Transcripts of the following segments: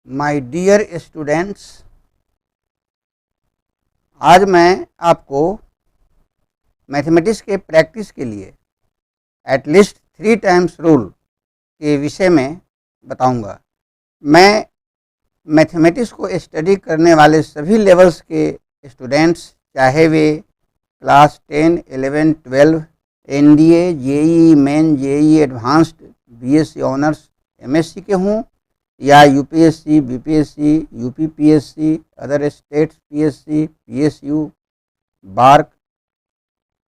My dear students, आज मैं आपको मैथमेटिक्स के प्रैक्टिस के लिए एटलीस्ट 3 टाइम्स रूल के विषय में बताऊंगा। मैं मैथमेटिक्स को स्टडी करने वाले सभी लेवल्स के स्टूडेंट्स, चाहे वे class 10, 11, 12, NDA, JEE main, JEE advanced, BSc honours, MSc के हों या UPSC, BPSC, UPPSC, other states PSC, PSU, BARC,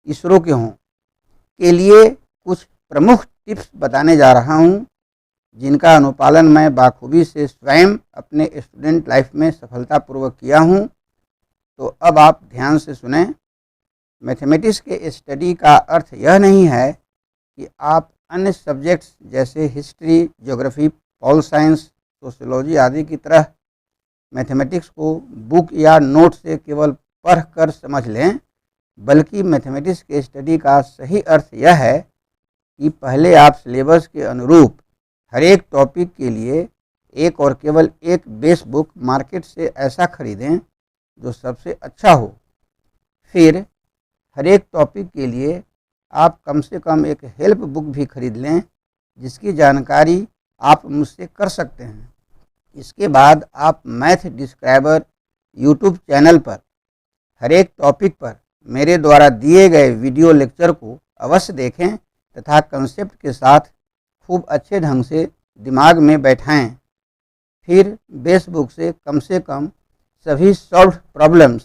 ISRO के हों, के लिए कुछ प्रमुख टिप्स बताने जा रहा हूं, जिनका अनुपालन मैं बाखूबी से स्वयं अपने स्टूडेंट लाइफ में सफलतापूर्वक किया हूं। तो अब आप ध्यान से सुनें। मैथमेटिक्स के स्टडी का अर्थ यह नहीं है कि आप अन्य सब्जेक्ट्स जैसे history, geography, pol science, sociology आदि की तरह मैथमेटिक्स को बुक या नोट से केवल पढ़ कर समझ लें, बल्कि मैथमेटिक्स के स्टडी का सही अर्थ यह है कि पहले आप सिलेबस के अनुरूप हर एक टॉपिक के लिए एक और केवल एक बेस बुक मार्केट से ऐसा खरीदें जो सबसे अच्छा हो। फिर हर एक टॉपिक के लिए आप कम से कम एक हेल्प बुक भी खरीद लें, जिसकी जानकारी आप मुझसे कर सकते हैं। इसके बाद आप मैथ डिस्क्राइबर यूट्यूब चैनल पर हर एक टॉपिक पर मेरे द्वारा दिए गए वीडियो लेक्चर को अवश्य देखें तथा कंसेप्ट के साथ खूब अच्छे ढंग से दिमाग में बैठाएं। फिर बेस बुक से कम सभी सॉल्व्ड प्रॉब्लम्स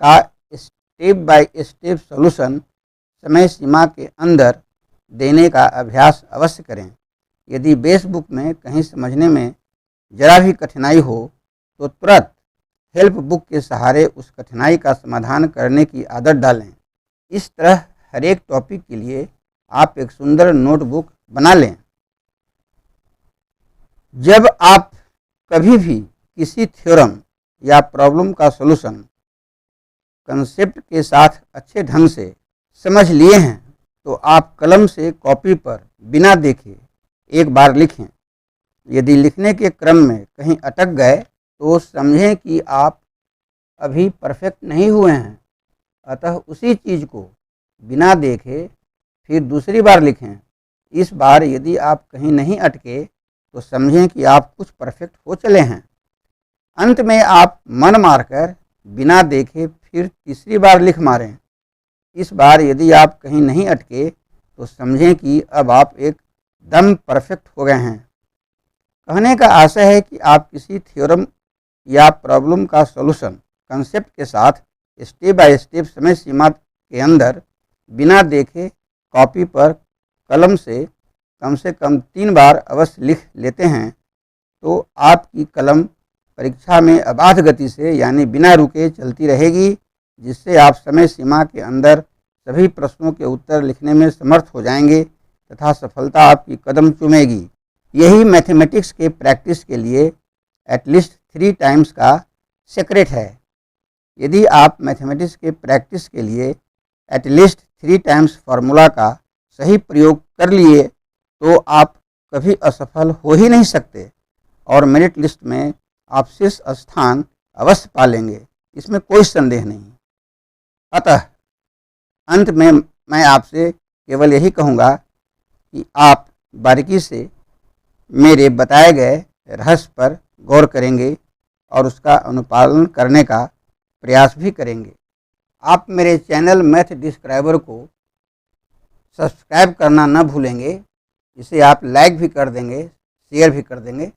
का स्टेप बाय स्टेप सॉल्यूशन समय सीमा के अंदर देने का अभ्यास अवश्य करें। यदि बेस बुक में कहीं समझने में जरा भी कठिनाई हो तो तुरंत हेल्प बुक के सहारे उस कठिनाई का समाधान करने की आदत डालें। इस तरह हर एक टॉपिक के लिए आप एक सुंदर नोटबुक बना लें। जब आप कभी भी किसी थ्योरम या प्रॉब्लम का सॉल्यूशन कंसेप्ट के साथ अच्छे ढंग से समझ लिए हैं, तो आप कलम से कॉपी पर बिना देखे एक बार लिखें। यदि लिखने के क्रम में कहीं अटक गए तो समझें कि आप अभी परफेक्ट नहीं हुए हैं, अतः उसी चीज़ को बिना देखे फिर दूसरी बार लिखें। इस बार यदि आप कहीं नहीं अटके तो समझें कि आप कुछ परफेक्ट हो चले हैं। अंत में आप मन मारकर बिना देखे फिर तीसरी बार लिख मारें। इस बार यदि आप कहीं नहीं अटके तो समझें कि अब आप एकदम परफेक्ट हो गए हैं। कहने का आशय है कि आप किसी थ्योरम या प्रॉब्लम का सॉल्यूशन कंसेप्ट के साथ स्टेप बाय स्टेप समय सीमा के अंदर बिना देखे कॉपी पर कलम से कम 3 बार अवश्य लिख लेते हैं, तो आपकी कलम परीक्षा में अबाध गति से यानी बिना रुके चलती रहेगी, जिससे आप समय सीमा के अंदर सभी प्रश्नों के उत्तर लिखने में समर्थ हो जाएंगे तथा सफलता आपकी कदम चूमेगी। यही मैथमेटिक्स के प्रैक्टिस के लिए एटलीस्ट 3 टाइम्स का सीक्रेट है। यदि आप मैथमेटिक्स के प्रैक्टिस के लिए एटलीस्ट 3 टाइम्स फार्मूला का सही प्रयोग कर लिए तो आप कभी असफल हो ही नहीं सकते और मेरिट लिस्ट में आप शीर्ष स्थान अवश्य पालेंगे, इसमें कोई संदेह नहीं। अतः अंत में मैं आपसे केवल यही कहूँगा कि आप बारीकी से मेरे बताए गए रहस्य पर गौर करेंगे और उसका अनुपालन करने का प्रयास भी करेंगे। आप मेरे चैनल मैथ डिस्क्राइबर को सब्सक्राइब करना न भूलेंगे। इसे आप लाइक भी कर देंगे, शेयर भी कर देंगे।